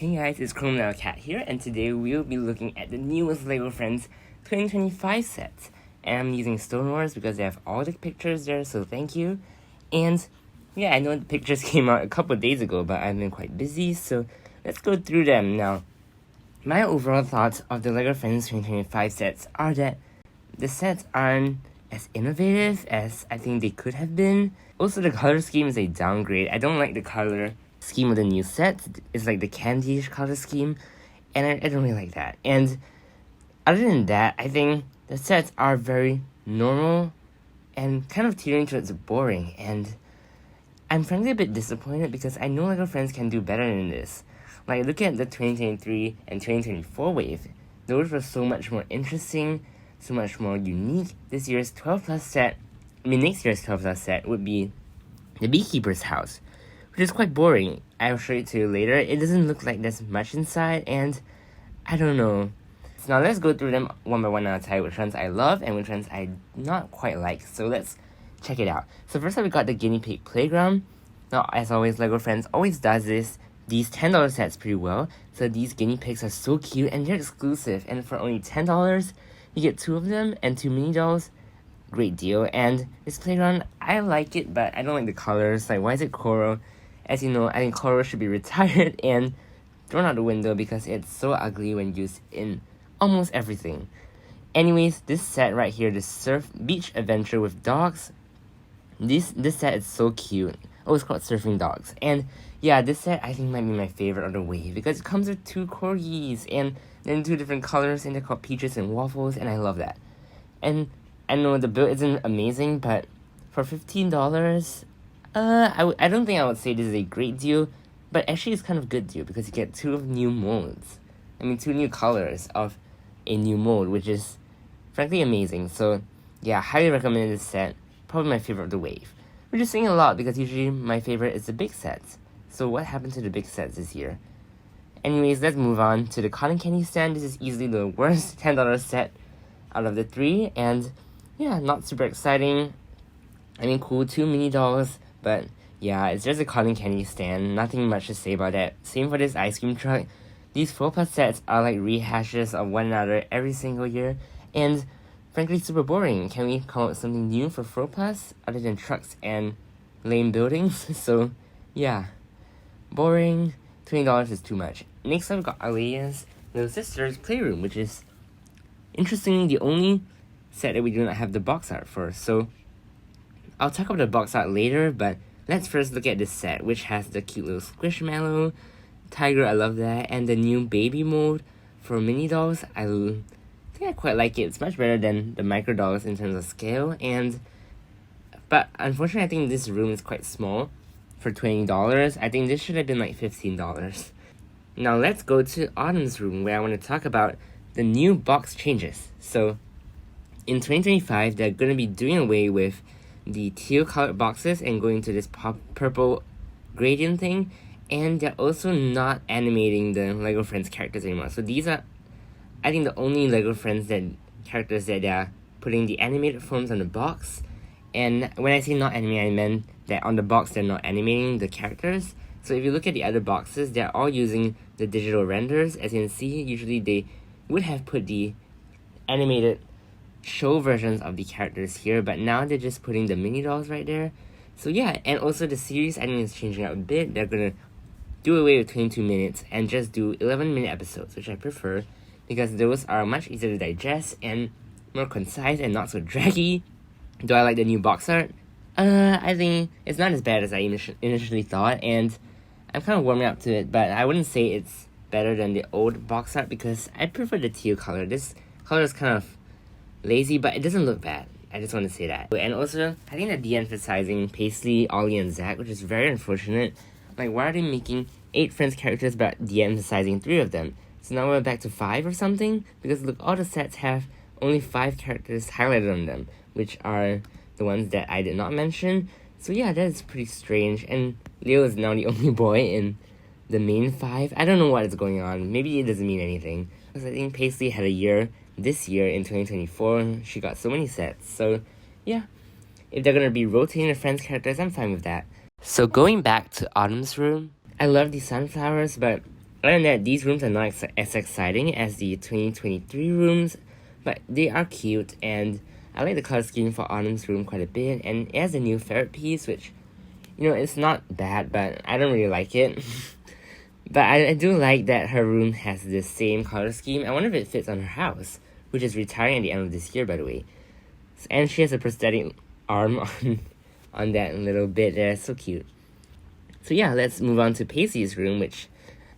Hey guys, it's Chrome Little Cat here, and today we'll be looking at the newest LEGO Friends 2025 sets. And I'm using Stone Wars because they have all the pictures there, so thank you. And yeah, I know the pictures came out a couple days ago, but I've been quite busy, so let's go through them. Now, my overall thoughts of the LEGO Friends 2025 sets are that the sets aren't as innovative as I think they could have been. Also, the color scheme is a downgrade. I don't like the color scheme of the new sets. It's like the candy-ish color scheme, and I don't really like that. And other than that, I think the sets are very normal and kind of teetering towards boring, and I'm frankly a bit disappointed because I know LEGO Friends can do better than this. Like, look at the 2023 and 2024 wave. Those were so much more interesting, so much more unique. This year's 12 plus set, next year's 12 plus set would be the Beekeepers house, which is quite boring. I'll show it to you later. It doesn't look like there's much inside, and I don't know. So now let's go through them one by one and I'll tell you which ones I love and which ones I not quite like. So let's check it out. So first up, we got the Guinea Pig Playground. Now, as always, LEGO Friends always does these $10 sets pretty well. So these guinea pigs are so cute and they're exclusive. And for only $10, you get 2 of them and 2 mini dolls. Great deal. And this playground, I like it, but I don't like the colors. Like, why is it coral? As you know, I think coral should be retired and thrown out the window because it's so ugly when used in almost everything. Anyways, this set right here, the Surf Beach Adventure with dogs, this set is so cute. Oh, it's called Surfing Dogs. And yeah, this set I think might be my favorite of the wave because it comes with 2 corgis and then 2 different colors, and they're called Peaches and Waffles, and I love that. And I know the build isn't amazing, but for $15, I don't think I would say this is a great deal, but actually it's kind of a good deal because you get 2 new molds. 2 new colors of a new mold, which is frankly amazing. So yeah, highly recommend this set. Probably my favorite of the wave. We're just saying a lot because usually my favorite is the big sets. So what happened to the big sets this year? Anyways, let's move on to the cotton candy stand. This is easily the worst $10 set out of the 3, and yeah, not super exciting. Cool, 2 mini dolls, but yeah, it's just a cotton candy stand. Nothing much to say about that. Same for this ice cream truck. These 4+ sets are like rehashes of one another every single year, and frankly super boring. Can we come up with something new for 4+ other than trucks and lame buildings? So yeah, boring. $20 is too much. Next up, we got Aliya's little sister's Playroom, which is interestingly the only set that we do not have the box art for. So I'll talk about the box art later, but let's first look at this set, which has the cute little Squishmallow tiger, I love that, and the new baby mode for mini dolls. I think I quite like it. It's much better than the micro dolls in terms of scale, but unfortunately I think this room is quite small for $20. I think this should have been like $15. Now let's go to Autumn's room, where I want to talk about the new box changes. So in 2025, they're going to be doing away with the teal colored boxes and going to this purple gradient thing, and they're also not animating the LEGO Friends characters anymore. So these are, I think, the only LEGO Friends characters that they're putting the animated forms on the box. And when I say not animating, I meant that on the box they're not animating the characters. So if you look at the other boxes, they're all using the digital renders. As you can see, usually they would have put the animated show versions of the characters here, but now they're just putting the mini dolls right there. So yeah, and also the series I think is changing up a bit. They're gonna do away with 22 minutes and just do 11-minute episodes, which I prefer because those are much easier to digest and more concise and not so draggy. Do I like the new box art? I think it's not as bad as I initially thought, and I'm kind of warming up to it, but I wouldn't say it's better than the old box art because I prefer the teal color. This color is kind of lazy, but it doesn't look bad. I just want to say that. And also, I think they're de-emphasizing Paisley, Ollie, and Zach, which is very unfortunate. Like, why are they making 8 Friends characters but de-emphasizing 3 of them? So now we're back to 5 or something? Because look, all the sets have only 5 characters highlighted on them, which are the ones that I did not mention. So yeah, that is pretty strange. And Leo is now the only boy in the main 5. I don't know what is going on. Maybe it doesn't mean anything. Because I think Paisley had a year this year in 2024. She got so many sets. So yeah, if they're going to be rotating the Friends characters, I'm fine with that. So going back to Autumn's room, I love these sunflowers, but Other than that, these rooms are not as exciting as the 2023 rooms, but they are cute, and I like the color scheme for Autumn's room quite a bit, and it has a new ferret piece, which, it's not bad, but I don't really like it. But I do like that her room has the same color scheme. I wonder if it fits on her house, which is retiring at the end of this year, by the way. And she has a prosthetic arm on that little bit there. So cute. So yeah, let's move on to Paisley's room, which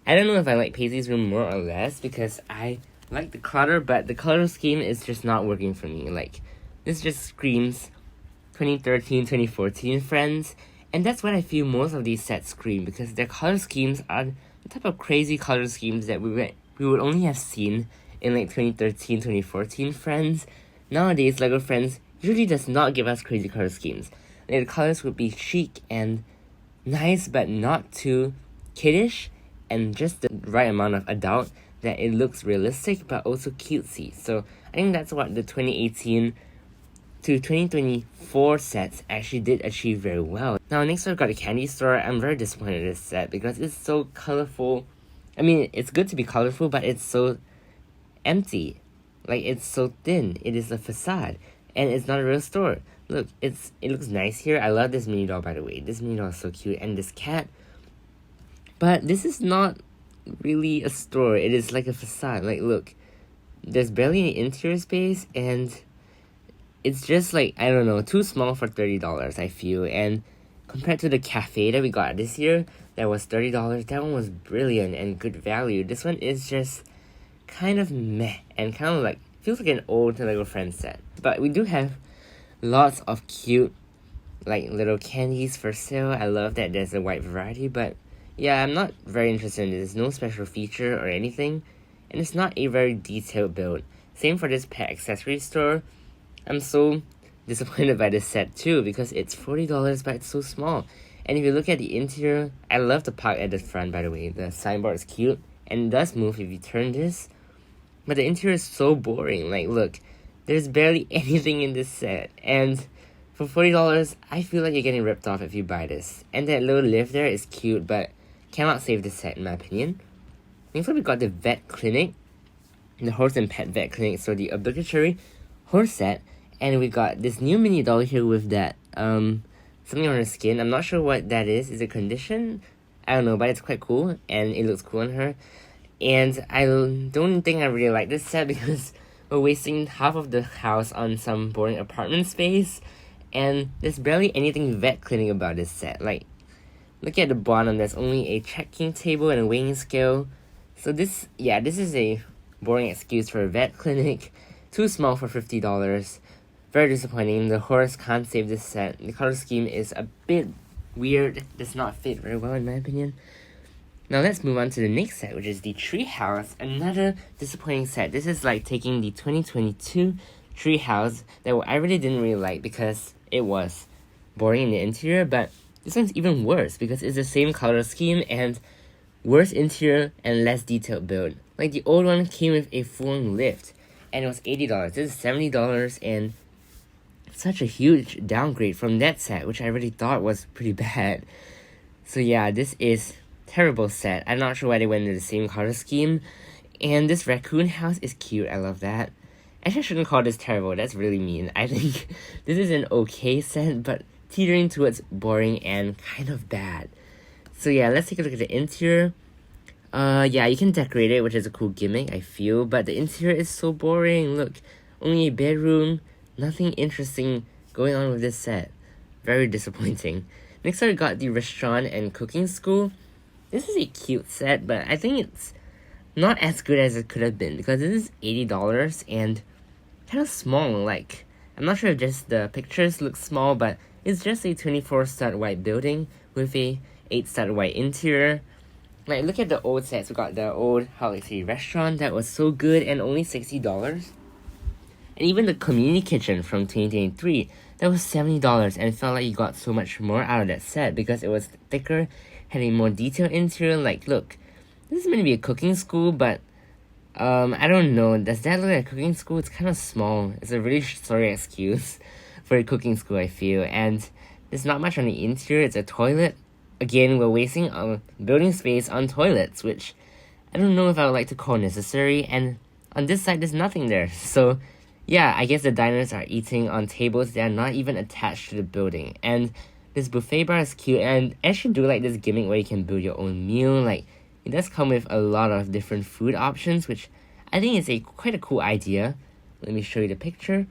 I don't know if I like Paisley's room more or less, because I like the clutter, but the color scheme is just not working for me. Like, this just screams 2013, 2014 friends, and that's what I feel most of these sets scream, because their color schemes are the type of crazy color schemes that we would only have seen in like 2013, 2014 friends. Nowadays, LEGO Friends usually does not give us crazy color schemes. Like, the colors would be chic and nice, but not too kiddish, and just the right amount of adult that it looks realistic but also cutesy. So I think that's what the 2018 to 2024 sets actually did achieve very well. Now, next we've got a candy store. I'm very disappointed in this set because it's so colorful. I mean, it's good to be colorful, but it's so empty. Like, it's so thin. It is a facade, and it's not a real store. Look, it looks nice here. I love this mini doll, by the way. This mini doll is so cute, and this cat. But this is not really a store. It is like a facade. Like, look, there's barely any interior space, and it's just like, I don't know, too small for $30, I feel. And compared to the cafe that we got this year, that was $30, that one was brilliant and good value. This one is just kind of meh, and kind of like, feels like an old LEGO Friends set. But we do have lots of cute, like, little candies for sale. I love that there's a wide variety, but yeah, I'm not very interested in this. There's no special feature or anything, and it's not a very detailed build. Same for this pet accessory store. I'm so disappointed by this set too, because it's $40, but it's so small. And if you look at the interior, I love the park at the front, by the way. The signboard is cute, and it does move if you turn this. But the interior is so boring. Like, look, there's barely anything in this set. And for $40, I feel like you're getting ripped off if you buy this. And that little lift there is cute, but cannot save the set in my opinion. Next up, we got the vet clinic. The horse and pet vet clinic. So the obligatory horse set. And we got this new mini doll here with that, something on her skin. I'm not sure what that is. Is it condition? I don't know, but it's quite cool. And it looks cool on her. And I don't think I really like this set because we're wasting half of the house on some boring apartment space. And there's barely anything vet clinic about this set. Like, look at the bottom. There's only a checking table and a weighing scale. So this is a boring excuse for a vet clinic. Too small for $50. Very disappointing. The horse can't save this set. The color scheme is a bit weird. Does not fit very well in my opinion. Now let's move on to the next set, which is the Treehouse. Another disappointing set. This is like taking the 2022 Treehouse that I really didn't really like because it was boring in the interior, but this one's even worse because it's the same color scheme and worse interior and less detailed build. Like, the old one came with a full-on lift and it was $80. This is $70, and such a huge downgrade from that set, which I really thought was pretty bad. So yeah, this is terrible set. I'm not sure why they went into the same color scheme. And this raccoon house is cute. I love that. Actually, I shouldn't call this terrible. That's really mean. I think this is an okay set, but teetering towards boring and kind of bad. So yeah, let's take a look at the interior. Yeah, you can decorate it, which is a cool gimmick, I feel. But the interior is so boring. Look, only a bedroom. Nothing interesting going on with this set. Very disappointing. Next up, we got the restaurant and cooking school. This is a cute set, but I think it's not as good as it could have been because this is $80 and kind of small. Like, I'm not sure if just the pictures look small, but it's just a 24-stud white building with a 8-stud white interior. Like, look at the old sets. We got the old Heartlake restaurant that was so good and only $60. And even the community kitchen from 2023, that was $70 and felt like you got so much more out of that set because it was thicker, had a more detailed interior. Like, look, this is meant to be a cooking school, but I don't know. Does that look like a cooking school? It's kind of small. It's a really sorry excuse for a cooking school, I feel. And there's not much on the interior. It's a toilet. Again, we're wasting building space on toilets, which I don't know if I would like to call necessary, and on this side there's nothing there. So yeah, I guess the diners are eating on tables that are not even attached to the building. And this buffet bar is cute, and I actually do like this gimmick where you can build your own meal. Like, it does come with a lot of different food options, which I think is quite a cool idea. Let me show you the picture.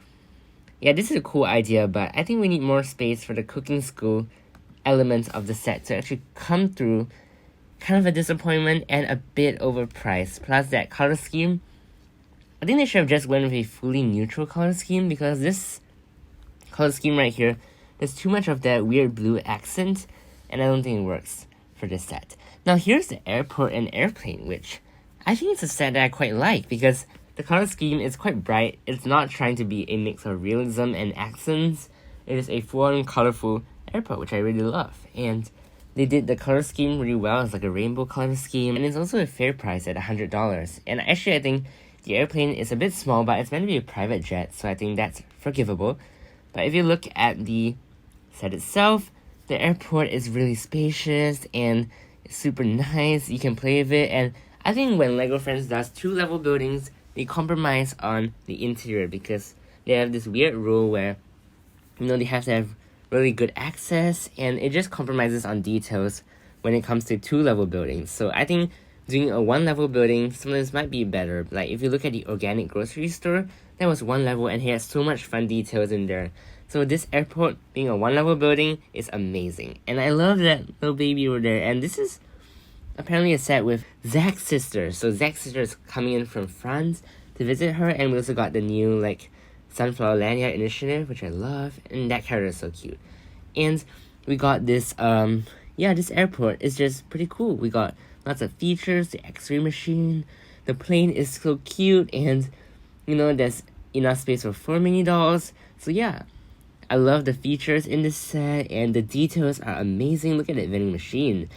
Yeah, this is a cool idea, but I think we need more space for the cooking school elements of the set to actually come through. Kind of a disappointment and a bit overpriced. Plus that color scheme, I think they should have just went with a fully neutral color scheme, because this color scheme right here, there's too much of that weird blue accent, and I don't think it works for this set. Now here's the airport and airplane, which I think it's a set that I quite like, because the color scheme is quite bright. It's not trying to be a mix of realism and accents. It is a full-on colorful airport, which I really love. And they did the color scheme really well. It's like a rainbow color scheme, and it's also a fair price at $100. And actually, I think the airplane is a bit small, but it's meant to be a private jet, so I think that's forgivable. But if you look at the set itself, the airport is really spacious and it's super nice. You can play with it, and I think when LEGO Friends does 2-level buildings, they compromise on the interior, because they have this weird rule where, you know, they have to have really good access, and it just compromises on details when it comes to 2-level buildings. So I think doing a 1-level building sometimes might be better. Like, if you look at the organic grocery store, that was 1 level and it has so much fun details in there. So this airport being a 1-level building is amazing, and I love that little baby over there. And this is apparently a set with Zach's sister. So Zach's sister is coming in from France to visit her, and we also got the new like Sunflower Lanyard initiative, which I love, and that character is so cute. And we got this this airport is just pretty cool. We got lots of features, the X-ray machine, the plane is so cute, and you know, there's enough space for 4 mini dolls. So yeah, I love the features in this set, and the details are amazing. Look at that vending machine.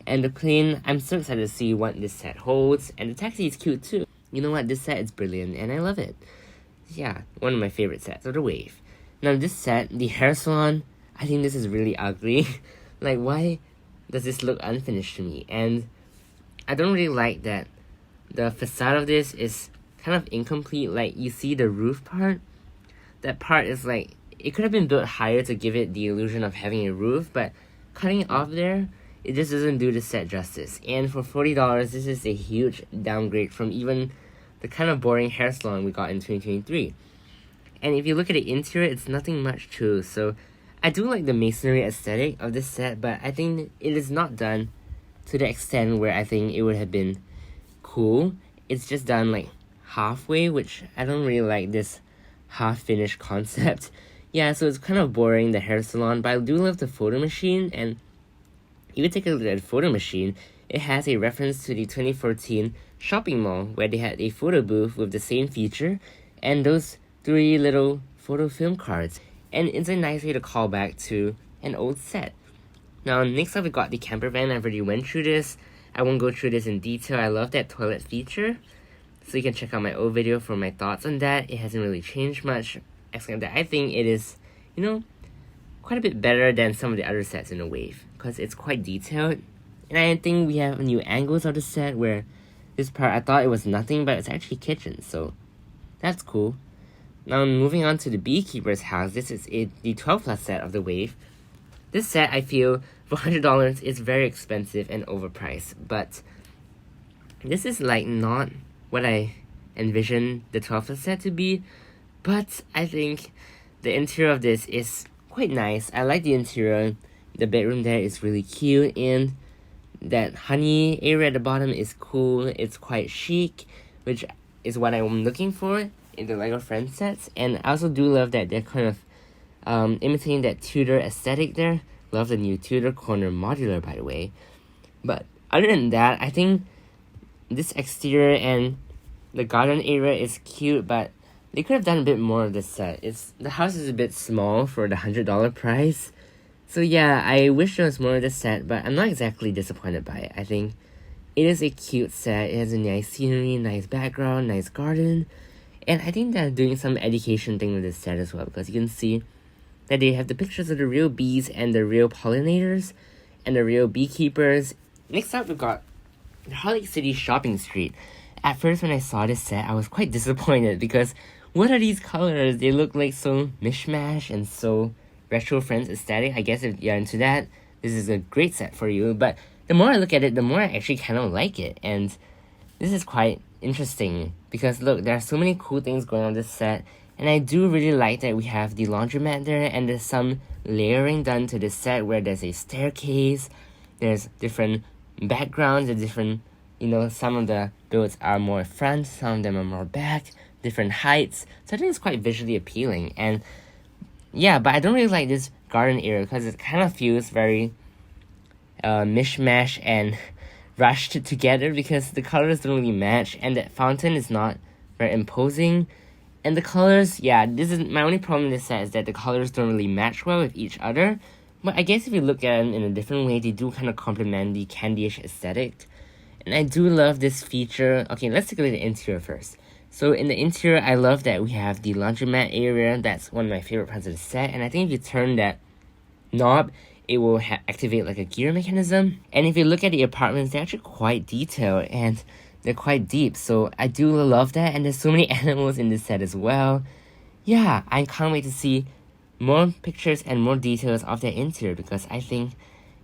And the plane, I'm so excited to see what this set holds, and the taxi is cute too. You know what, this set is brilliant, and I love it. Yeah, one of my favorite sets of the wave. Now this set, the hair salon, I think this is really ugly. Like, why does this look unfinished to me? And I don't really like that the facade of this is kind of incomplete. Like, you see the roof part? That part is like, it could have been built higher to give it the illusion of having a roof, but cutting it off there, it just doesn't do the set justice. And for $40, this is a huge downgrade from even the kind of boring hair salon we got in 2023. And if you look at the interior, it's nothing much too. So I do like the masonry aesthetic of this set, but I think it is not done to the extent where I think it would have been cool. It's just done like halfway, which I don't really like this half-finished concept. Yeah, so it's kind of boring, the hair salon, but I do love the photo machine. And if you take a look at the photo machine, it has a reference to the 2014 shopping mall where they had a photo booth with the same feature and those 3 little photo film cards. And it's a nice way to call back to an old set. Now, next up we got the camper van. I've already went through this. I won't go through this in detail. I love that toilet feature. So you can check out my old video for my thoughts on that. It hasn't really changed much, except that I think it is, you know, quite a bit better than some of the other sets in the wave, because it's quite detailed. And I think we have new angles of the set where this part I thought it was nothing, but it's actually kitchen, so that's cool. Now moving on to the Beekeepers house, this is the 12 plus set of the wave. This set, I feel, for $100 is very expensive and overpriced, but this is like not what I envisioned the 12 plus set to be, but I think the interior of this is quite nice. I like the interior. The bedroom there is really cute, and that honey area at the bottom is cool. It's quite chic, which is what I'm looking for in the LEGO Friends sets. And I also do love that they're kind of imitating that Tudor aesthetic there. Love the new Tudor corner modular, by the way. But other than that, I think this exterior and the garden area is cute, but they could have done a bit more of this set. The house is a bit small for the $100 price. So yeah, I wish there was more of this set, but I'm not exactly disappointed by it. I think it is a cute set. It has a nice scenery, nice background, nice garden. And I think they're doing some education thing with this set as well, because you can see that they have the pictures of the real bees and the real pollinators and the real beekeepers. Next up, we've got the Heartlake City shopping street. At first, when I saw this set, I was quite disappointed because what are these colors? They look like so mishmash and so retro friends aesthetic. I guess if you're into that, this is a great set for you. But the more I look at it, the more I actually kind of like it. And this is quite interesting because look, there are so many cool things going on this set. And I do really like that we have the laundromat there and there's some layering done to this set where there's a staircase, there's different backgrounds, and different, some of the builds are more front, some of them are more back, different heights. So I think it's quite visually appealing. And yeah, but I don't really like this garden area because it kind of feels very mishmash and rushed together because the colors don't really match and that fountain is not very imposing. And the colors, yeah, this is my only problem with this set is that the colors don't really match well with each other. But I guess if you look at them in a different way, they do kind of complement the candy-ish aesthetic. And I do love this feature. Okay, let's take a look at the interior first. So in the interior, I love that we have the laundromat area. That's one of my favorite parts of the set. And I think if you turn that knob, it will activate like a gear mechanism. And if you look at the apartments, they're actually quite detailed and they're quite deep. So I do love that. And there's so many animals in this set as well. Yeah, I can't wait to see more pictures and more details of the interior because I think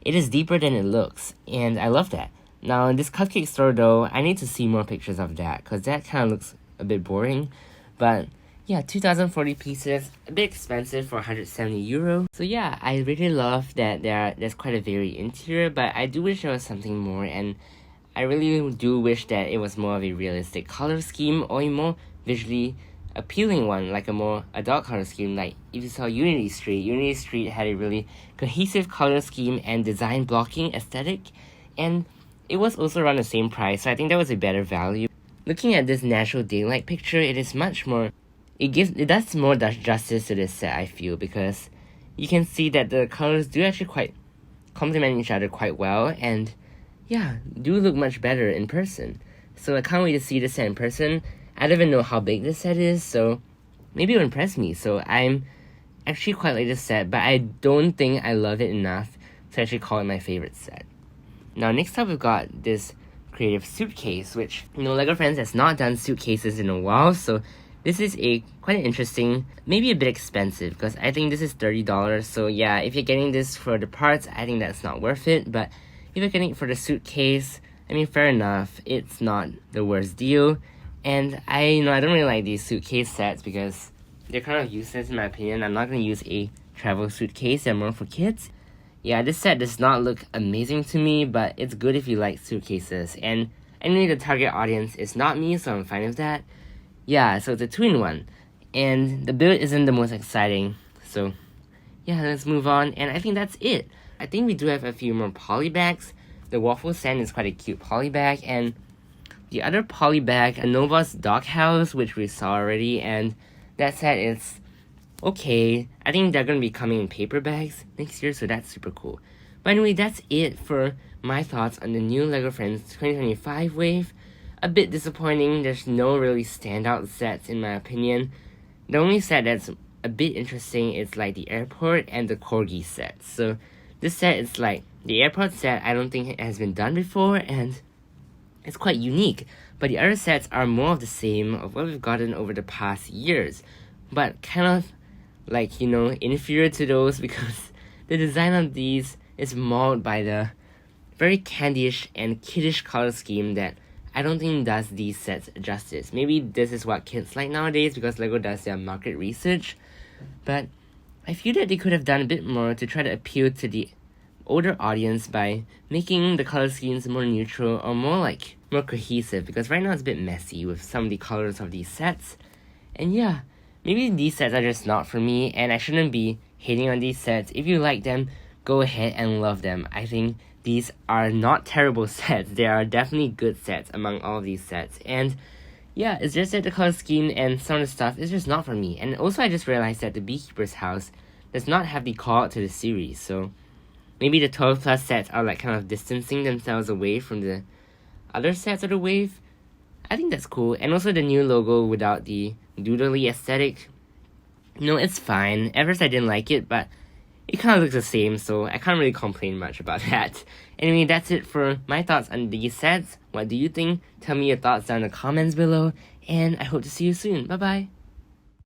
it is deeper than it looks. And I love that. Now in this cupcake store though, I need to see more pictures of that because that kind of looks a bit boring. But yeah, 2,040 pieces, a bit expensive for 170 euro. So yeah, I really love that there's quite a varied interior, but I do wish there was something more, and I really do wish that it was more of a realistic color scheme or a more visually appealing one, like a more adult color scheme. Like if you saw Unity Street had a really cohesive color scheme and design blocking aesthetic, and it was also around the same price, so I think that was a better value. Looking at this natural daylight picture, it is much more, it does more justice to this set, I feel, because you can see that the colors do actually quite complement each other quite well, and yeah, do look much better in person. So I can't wait to see this set in person. I don't even know how big this set is, so maybe it'll impress me. So I'm actually quite like this set, but I don't think I love it enough to actually call it my favorite set. Now next up we've got this creative suitcase, which, LEGO Friends has not done suitcases in a while, so this is quite interesting, maybe a bit expensive, because I think this is $30, so yeah, if you're getting this for the parts, I think that's not worth it, but if you're getting it for the suitcase, I mean, fair enough, it's not the worst deal. And I don't really like these suitcase sets because they're kind of useless in my opinion. I'm not going to use a travel suitcase, they're more for kids. Yeah, this set does not look amazing to me, but it's good if you like suitcases. And anyway, the target audience is not me, so I'm fine with that. Yeah, so it's a 2-in-1. And the build isn't the most exciting, so yeah, let's move on. And I think that's it. I think we do have a few more poly bags. The waffle stand is quite a cute poly bag, and the other poly bag, a Nova's doghouse, which we saw already, and that set is okay. I think they're gonna be coming in paper bags next year, so that's super cool. But anyway, that's it for my thoughts on the new LEGO Friends 2025 wave. A bit disappointing, there's no really standout sets in my opinion. The only set that's a bit interesting is like the airport and the corgi set. So this set is like the airport set. I don't think it has been done before, and it's quite unique. But the other sets are more of the same of what we've gotten over the past years, but kind of like, inferior to those because the design of these is mauled by the very candyish and kiddish color scheme that I don't think does these sets justice. Maybe this is what kids like nowadays because LEGO does their market research, but I feel that they could have done a bit more to try to appeal to the older audience by making the color schemes more neutral or more cohesive, because right now it's a bit messy with some of the colors of these sets. And yeah, maybe these sets are just not for me, and I shouldn't be hating on these sets. If you like them, go ahead and love them. I think these are not terrible sets. They are definitely good sets among all of these sets. And yeah, it's just that the color scheme and some of the stuff is just not for me. And also I just realized that the Beekeepers house does not have the call out to the series, so maybe the 12 plus sets are kind of distancing themselves away from the other sets of the wave. I think that's cool. And also the new logo without the doodly aesthetic. It's fine. At first I didn't like it, but it kind of looks the same, so I can't really complain much about that. Anyway, that's it for my thoughts on these sets. What do you think? Tell me your thoughts down in the comments below, and I hope to see you soon. Bye bye!